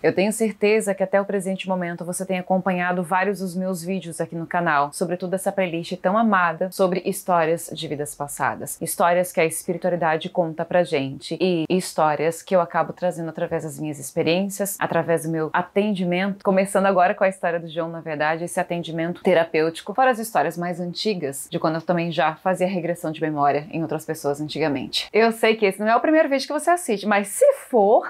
Eu tenho certeza que até o presente momento você tem acompanhado vários dos meus vídeos aqui no canal, sobretudo essa playlist tão amada sobre histórias de vidas passadas. Histórias que a espiritualidade conta pra gente e histórias que eu acabo trazendo através das minhas experiências, através do meu atendimento, começando agora com a história do João, na verdade, esse atendimento terapêutico, fora as histórias mais antigas, de quando eu também já fazia regressão de memória em outras pessoas antigamente. Eu sei que esse não é o primeiro vídeo que você assiste, mas se for...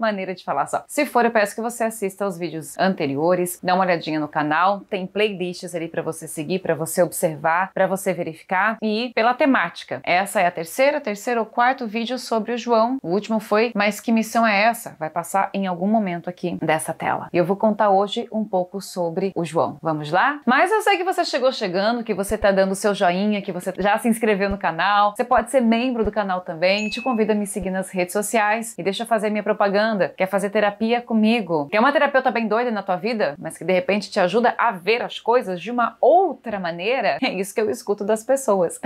maneira de falar só. Se for, eu peço que você assista aos vídeos anteriores, dá uma olhadinha no canal, tem playlists ali pra você seguir, pra você observar, pra você verificar e pela temática. Essa é a terceiro ou quarto vídeo sobre o João. O último foi Mas Que Missão é Essa? Vai passar em algum momento aqui dessa tela. E eu vou contar hoje um pouco sobre o João. Vamos lá? Mas eu sei que você chegou chegando, que você tá dando o seu joinha, que você já se inscreveu no canal. Você pode ser membro do canal também. Te convido a me seguir nas redes sociais e deixa eu fazer minha propaganda. Quer fazer terapia comigo? Quer uma terapeuta bem doida na tua vida, mas que de repente te ajuda a ver as coisas de uma outra maneira? É isso que eu escuto das pessoas.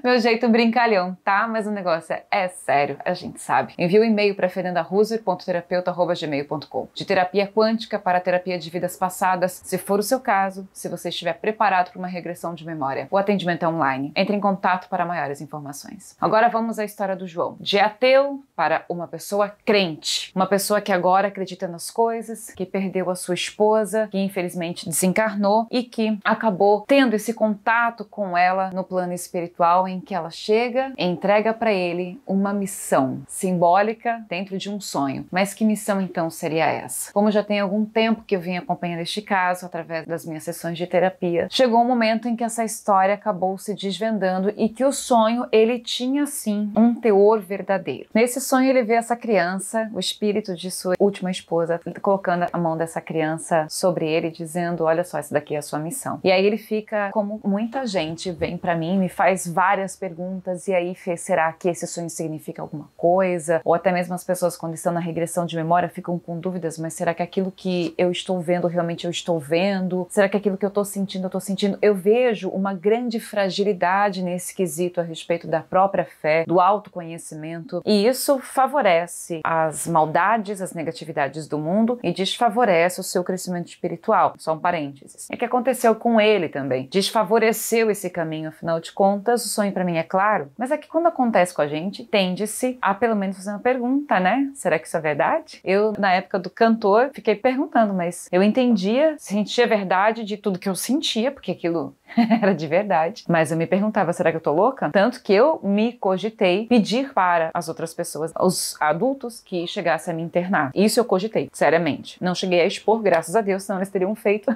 Meu jeito brincalhão, tá? Mas o negócio é sério, a gente sabe. Envia um e-mail para fernandahuser.terapeuta@gmail.com de terapia quântica para terapia de vidas passadas, se for o seu caso, se você estiver preparado para uma regressão de memória. O atendimento é online. Entre em contato para maiores informações. Agora vamos à história do João. De ateu para uma pessoa crente. Uma pessoa que agora acredita nas coisas, que perdeu a sua esposa, que infelizmente desencarnou e que acabou tendo esse contato com ela no plano espiritual, em que ela chega e entrega para ele uma missão simbólica dentro de um sonho. Mas que missão então seria essa? Como já tem algum tempo que eu vim acompanhando este caso através das minhas sessões de terapia, chegou um momento em que essa história acabou se desvendando e que o sonho, ele tinha sim um teor verdadeiro. Nesse sonho ele vê essa criança, o espírito de sua última esposa, colocando a mão dessa criança sobre ele, dizendo: olha só, essa daqui é a sua missão. E aí ele fica, como muita gente vem para mim, me faz várias perguntas, e aí, Fê, será que esse sonho significa alguma coisa? Ou até mesmo as pessoas, quando estão na regressão de memória, ficam com dúvidas, mas será que aquilo que eu estou vendo, realmente eu estou vendo? Será que aquilo que eu estou sentindo, eu estou sentindo? Eu vejo uma grande fragilidade nesse quesito a respeito da própria fé, do autoconhecimento, e isso favorece as maldades, as negatividades do mundo e desfavorece o seu crescimento espiritual. Só um parênteses. É o que aconteceu com ele também. Desfavoreceu esse caminho, afinal de contas, o sonho pra mim é claro, mas é que quando acontece com a gente, tende-se a pelo menos fazer uma pergunta, né? Será que isso é verdade? Eu, na época do cantor, fiquei perguntando, mas eu entendia, sentia verdade de tudo que eu sentia, porque aquilo era de verdade, mas eu me perguntava, será que eu tô louca? Tanto que eu me cogitei pedir para as outras pessoas, os adultos, que chegassem a me internar. Isso eu cogitei, seriamente. Não cheguei a expor, graças a Deus, senão eles teriam feito.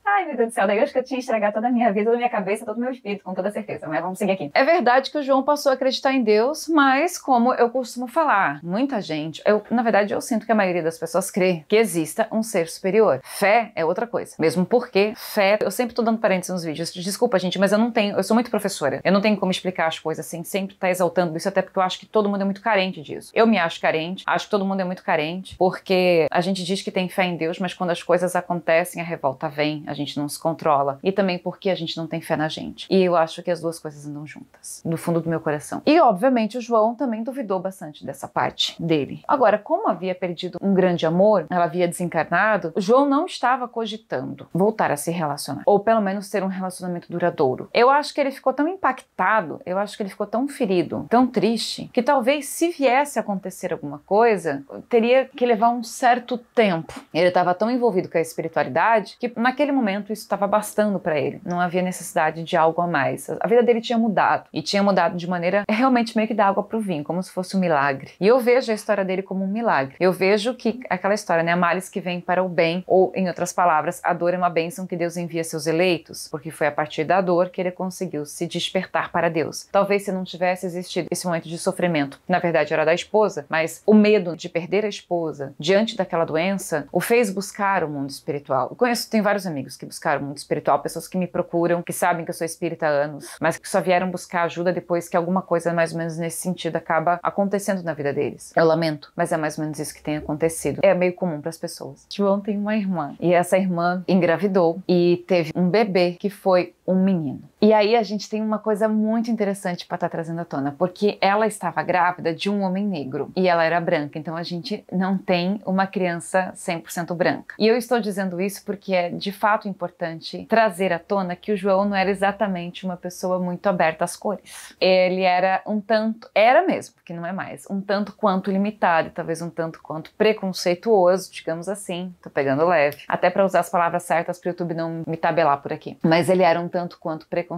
Ai, meu Deus do céu, daí eu acho que eu tinha estragado toda a minha vida, toda a minha cabeça, todo o meu espírito, com toda certeza, mas vamos seguir aqui. É verdade que o João passou a acreditar em Deus, mas como eu costumo falar, muita gente, na verdade eu sinto que a maioria das pessoas crê que exista um ser superior. Fé é outra coisa, mesmo porque fé, eu sempre tô dando parênteses nos vídeos, desculpa gente, mas eu sou muito professora, eu não tenho como explicar as coisas sem sempre estar exaltando isso, até porque eu acho que todo mundo é muito carente disso. Eu me acho carente, acho que todo mundo é muito carente, porque a gente diz que tem fé em Deus, mas quando as coisas acontecem, a revolta vem, a gente não se controla, e também porque a gente não tem fé na gente. E eu acho que as duas coisas andam juntas, no fundo do meu coração. E obviamente o João também duvidou bastante dessa parte dele. Agora, como havia perdido um grande amor, ela havia desencarnado, o João não estava cogitando voltar a se relacionar, ou pelo menos ter um relacionamento duradouro. Eu acho que ele ficou tão impactado, eu acho que ele ficou tão ferido, tão triste, que talvez se viesse a acontecer alguma coisa, teria que levar um certo tempo. Ele estava tão envolvido com a espiritualidade que naquele momento isso estava bastando para ele. Não havia necessidade de algo a mais. A vida dele tinha mudado. E tinha mudado de maneira realmente meio que da água pro vinho, como se fosse um milagre. E eu vejo a história dele como um milagre. Eu vejo que aquela história, né? Males que vem para o bem, ou em outras palavras, a dor é uma bênção que Deus envia a seus eleitos, porque foi a partir da dor que ele conseguiu se despertar para Deus. Talvez se não tivesse existido esse momento de sofrimento, na verdade era da esposa, mas o medo de perder a esposa diante daquela doença o fez buscar o mundo espiritual. Eu tenho vários amigos que buscaram o mundo espiritual, pessoas que me procuram, que sabem que eu sou espírita há anos, mas que só vieram buscar ajuda depois que alguma coisa mais ou menos nesse sentido acaba acontecendo na vida deles. Eu lamento, mas é mais ou menos isso que tem acontecido. É meio comum para as pessoas. João tem uma irmã, e essa irmã engravidou e teve um bebê que foi um menino. E aí a gente tem uma coisa muito interessante para estar trazendo à tona, porque ela estava grávida de um homem negro e ela era branca, então a gente não tem uma criança 100% branca. E eu estou dizendo isso porque é de fato importante trazer à tona que o João não era exatamente uma pessoa muito aberta às cores. Ele era um tanto, era mesmo, porque não é mais, um tanto quanto limitado, talvez um tanto quanto preconceituoso, digamos assim, tô pegando leve, até para usar as palavras certas para o YouTube não me tabelar por aqui. Mas ele era um tanto quanto preconceituoso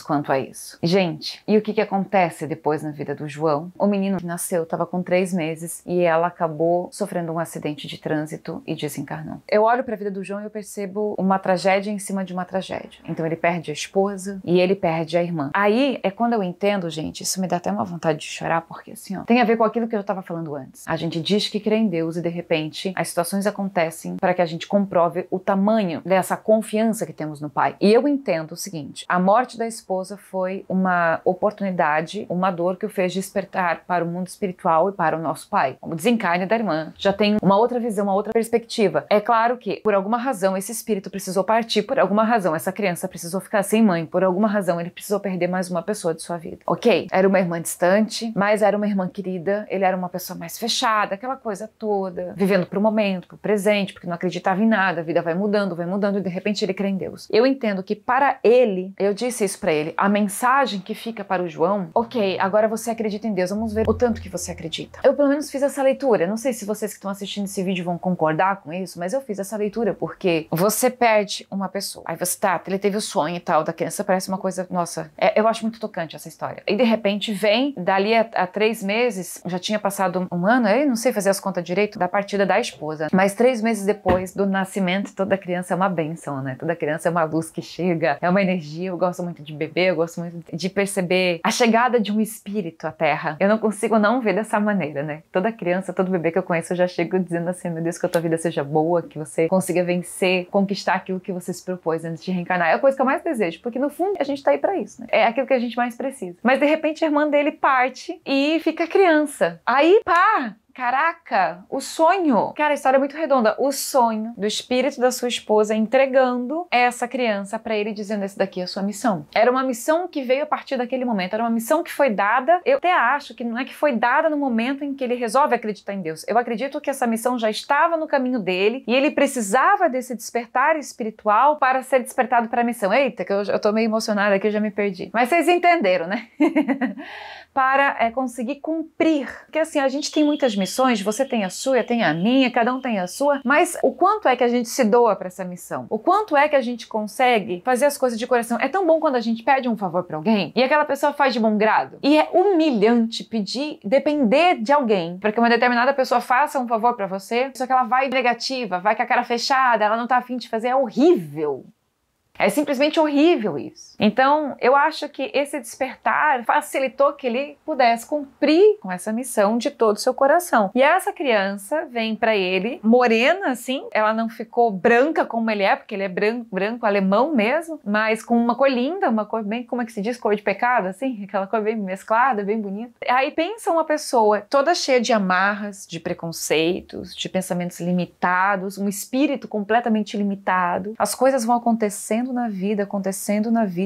quanto a isso. Gente, e o que acontece depois na vida do João? O menino nasceu, estava com 3 meses e ela acabou sofrendo um acidente de trânsito e desencarnou. Eu olho para a vida do João e eu percebo uma tragédia em cima de uma tragédia. Então ele perde a esposa e ele perde a irmã. Aí é quando eu entendo, gente, isso me dá até uma vontade de chorar, porque assim, ó, tem a ver com aquilo que eu estava falando antes. A gente diz que crê em Deus e de repente as situações acontecem para que a gente comprove o tamanho dessa confiança que temos no Pai. E eu entendo o seguinte, a morte da esposa foi uma oportunidade, uma dor que o fez despertar para o mundo espiritual e para o nosso Pai. O desencarne da irmã já tem uma outra visão, uma outra perspectiva. É claro que, por alguma razão, esse espírito precisou partir, por alguma razão, essa criança precisou ficar sem mãe, por alguma razão, ele precisou perder mais uma pessoa de sua vida. Ok, era uma irmã distante, mas era uma irmã querida, ele era uma pessoa mais fechada, aquela coisa toda, vivendo pro momento, pro presente, porque não acreditava em nada, a vida vai mudando e de repente ele crê em Deus. Eu entendo que para ele, eu disse isso para ele, a mensagem que fica para o João, ok, agora você acredita em Deus, vamos ver o tanto que você acredita. Eu pelo menos fiz essa leitura, não sei se vocês que estão assistindo esse vídeo vão concordar com isso, mas eu fiz essa leitura porque você perde uma pessoa, aí você ele teve o sonho e tal da criança, parece uma coisa, nossa, eu acho muito tocante essa história. E de repente vem, dali a 3 meses, já tinha passado um ano, eu não sei fazer as contas direito, da partida da esposa, mas 3 meses depois do nascimento, toda criança é uma bênção, né? Toda criança é uma luz que chega, é uma energia, eu gosto muito de beber, eu gosto muito de perceber a chegada de um espírito à Terra. Eu não consigo não ver dessa maneira, né? Toda criança, todo bebê que eu conheço, eu já chego dizendo assim, meu Deus, que a tua vida seja boa, que você consiga vencer, conquistar aquilo que você se propôs antes de reencarnar. É a coisa que eu mais desejo, porque no fundo a gente tá aí pra isso, né? É aquilo que a gente mais precisa. Mas de repente a irmã dele parte e fica criança. Aí, pá! Caraca, o sonho. Cara, a história é muito redonda. O sonho do espírito da sua esposa entregando essa criança pra ele, dizendo: esse daqui é a sua missão. Era uma missão que veio a partir daquele momento. Era uma missão que foi dada. Eu até acho que não é que foi dada no momento em que ele resolve acreditar em Deus. Eu acredito que essa missão já estava no caminho dele e ele precisava desse despertar espiritual para ser despertado para a missão. Eita, que eu tô meio emocionada aqui, eu já me perdi. Mas vocês entenderam, né? Para conseguir cumprir. Porque assim, a gente tem muitas missões, você tem a sua, eu tenho a minha, cada um tem a sua, mas o quanto é que a gente se doa para essa missão? O quanto é que a gente consegue fazer as coisas de coração? É tão bom quando a gente pede um favor para alguém e aquela pessoa faz de bom grado. E é humilhante pedir, depender de alguém, para que uma determinada pessoa faça um favor para você, só que ela vai negativa, vai com a cara fechada, ela não tá afim de fazer, é horrível. É simplesmente horrível isso. Então, eu acho que esse despertar facilitou que ele pudesse cumprir com essa missão de todo o seu coração. E essa criança vem pra ele, morena assim, ela não ficou branca como ele é, porque ele é branco alemão mesmo, mas com uma cor linda, uma cor bem, como é que se diz, cor de pecado, assim, aquela cor bem mesclada, bem bonita. Aí pensa uma pessoa toda cheia de amarras, de preconceitos, de pensamentos limitados, um espírito completamente limitado. As coisas vão acontecendo na vida,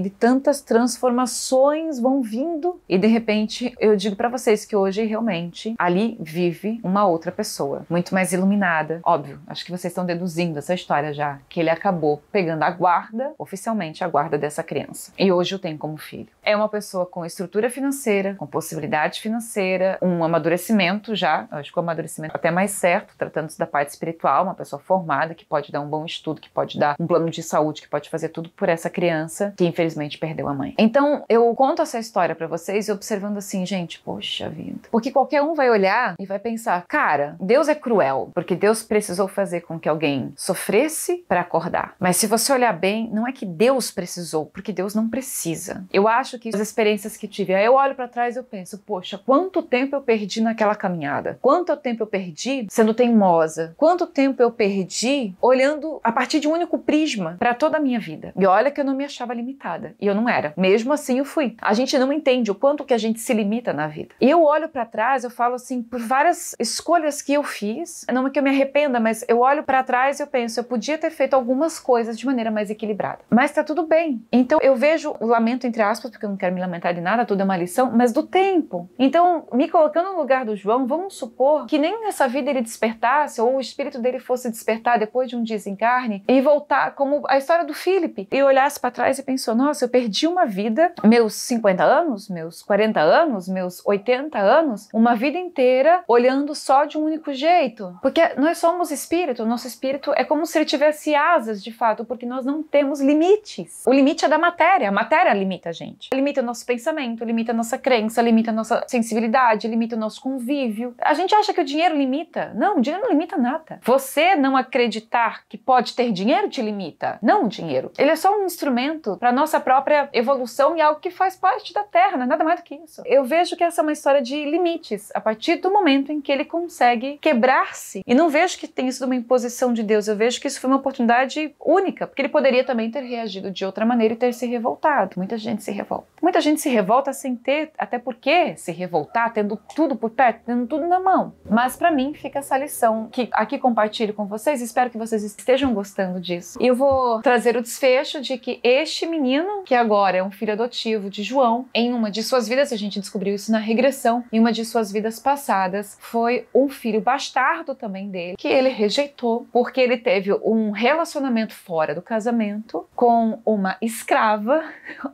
e tantas transformações vão vindo e de repente eu digo pra vocês que hoje realmente ali vive uma outra pessoa, muito mais iluminada. Óbvio, acho que vocês estão deduzindo essa história já, que ele acabou pegando a guarda, oficialmente a guarda dessa criança, e hoje o tem como filho. É uma pessoa com estrutura financeira, com possibilidade financeira, um amadurecimento já, acho que o amadurecimento até mais certo, tratando-se da parte espiritual, uma pessoa formada que pode dar um bom estudo, que pode dar um plano de saúde, que pode fazer tudo por essa criança que infelizmente perdeu a mãe. Então eu conto essa história pra vocês e observando assim, gente, poxa vida. Porque qualquer um vai olhar e vai pensar, cara, Deus é cruel, porque Deus precisou fazer com que alguém sofresse pra acordar. Mas se você olhar bem, não é que Deus precisou, porque Deus não precisa. Eu acho que as experiências que tive, aí eu olho pra trás e eu penso, poxa, quanto tempo eu perdi naquela caminhada? Quanto tempo eu perdi sendo teimosa? Quanto tempo eu perdi olhando a partir de um único prisma pra toda a minha vida? vida. E olha que eu não me achava limitada. E eu não era. Mesmo assim eu fui. A gente não entende o quanto que a gente se limita na vida. E eu olho pra trás, eu falo assim, por várias escolhas que eu fiz, não é que eu me arrependa, mas eu olho pra trás e eu penso, eu podia ter feito algumas coisas de maneira mais equilibrada. Mas tá tudo bem. Então eu vejo o lamento entre aspas, porque eu não quero me lamentar de nada, tudo é uma lição, mas do tempo. Então, me colocando no lugar do João, vamos supor que nem nessa vida ele despertasse, ou o espírito dele fosse despertar depois de um desencarne e voltar, como a história do Felipe, e olhasse pra trás e pensou, nossa, eu perdi uma vida, meus 50 anos, meus 40 anos, meus 80 anos, uma vida inteira olhando só de um único jeito. Porque nós somos espírito, nosso espírito é como se ele tivesse asas, de fato, porque nós não temos limites. O limite é da matéria, a matéria limita a gente. Limita o nosso pensamento, limita a nossa crença, limita a nossa sensibilidade, limita o nosso convívio. A gente acha que o dinheiro limita. Não, o dinheiro não limita nada. Você não acreditar que pode ter dinheiro te limita. Não o dinheiro. Ele é só um instrumento para nossa própria evolução e algo que faz parte da Terra, não é nada mais do que isso. Eu vejo que essa é uma história de limites, a partir do momento em que ele consegue quebrar-se. E não vejo que tenha sido uma imposição de Deus, eu vejo que isso foi uma oportunidade única, porque ele poderia também ter reagido de outra maneira e ter se revoltado. Muita gente se revolta. Muita gente se revolta sem ter, até porque se revoltar, tendo tudo por perto, tendo tudo na mão. Mas pra mim fica essa lição que aqui compartilho com vocês, espero que vocês estejam gostando disso. E eu vou trazer o desfecho de que este menino, que agora é um filho adotivo de João, em uma de suas vidas, a gente descobriu isso na regressão, em uma de suas vidas passadas, foi um filho bastardo também dele, que ele rejeitou, porque ele teve um relacionamento fora do casamento com uma escrava.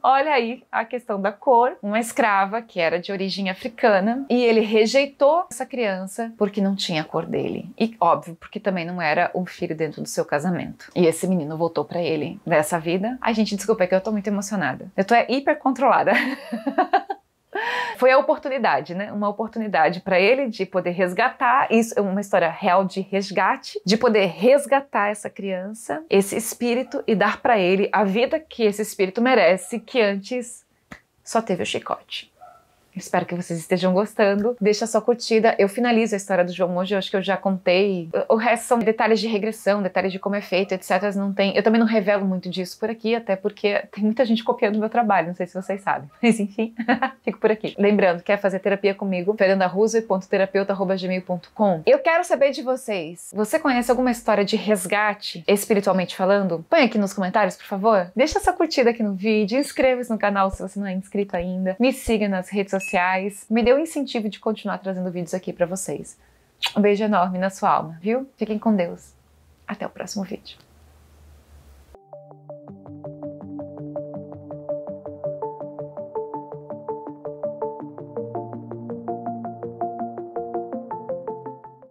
Olha aí a questão da cor, uma escrava que era de origem africana, e ele rejeitou essa criança porque não tinha a cor dele. E óbvio, porque também não era um filho dentro do seu casamento. E esse menino voltou pra ele dessa vida. Ai, gente, desculpa, é que eu tô muito emocionada. Eu tô hiper controlada. Foi a oportunidade, né? Uma oportunidade para ele de poder resgatar, isso é uma história real de resgate, de poder resgatar essa criança, esse espírito e dar para ele a vida que esse espírito merece, que antes só teve o chicote. Espero que vocês estejam gostando. Deixa sua curtida. Eu finalizo a história do João hoje. Eu acho que eu já contei. O resto são detalhes de regressão, detalhes de como é feito, etc. Não tem... Eu também não revelo muito disso por aqui, até porque tem muita gente copiando o meu trabalho. Não sei se vocês sabem. Mas enfim, fico por aqui. Lembrando, quer fazer terapia comigo? fernandaruse.terapeuta@gmail.com. Eu quero saber de vocês. Você conhece alguma história de resgate, espiritualmente falando? Põe aqui nos comentários, por favor. Deixa sua curtida aqui no vídeo. Inscreva-se no canal se você não é inscrito ainda. Me siga nas redes sociais. Me deu incentivo de continuar trazendo vídeos aqui pra vocês. Um beijo enorme na sua alma, viu? Fiquem com Deus. Até o próximo vídeo.